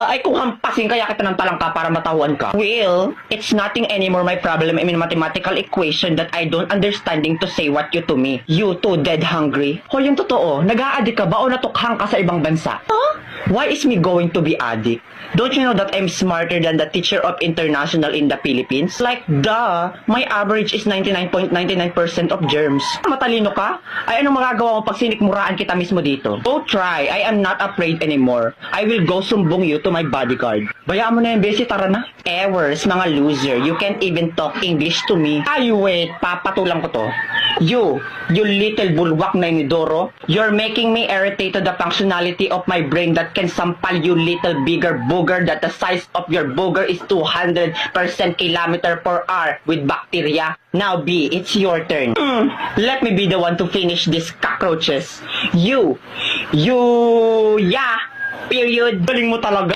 Ay kung hampasin kaya kita ng talangka para matawan ka. Well, it's nothing anymore my problem in mathematical equation that I don't understanding to say what you to me. You too dead hungry. Hoy, yung totoo, nag-a-addict ka ba o natukhang ka sa ibang bansa? Huh? Why is me going to be addict? Don't you know that I'm smarter than the teacher of international in the Philippines? Like, duh, my average is 99.99% of germs. Matalino ka? Ay, anong magagawa mo pag sinikmuraan kita mismo dito? Go try, I am not afraid anymore. I will go sumbong you to my bodyguard. Bayaan mo na yung besi, tara na. Ewers, mga loser, you can't even talk English to me. Ay, wait, papatulang ko to. You little bulwak na inidoro, you're making me irritate to the functionality of my brain that can sampal you little bigger booger that the size of your booger is 200% kilometer per hour with bacteria. Now B, it's your turn. Let me be the one to finish these cockroaches. Yeah, period. Galing mo talaga.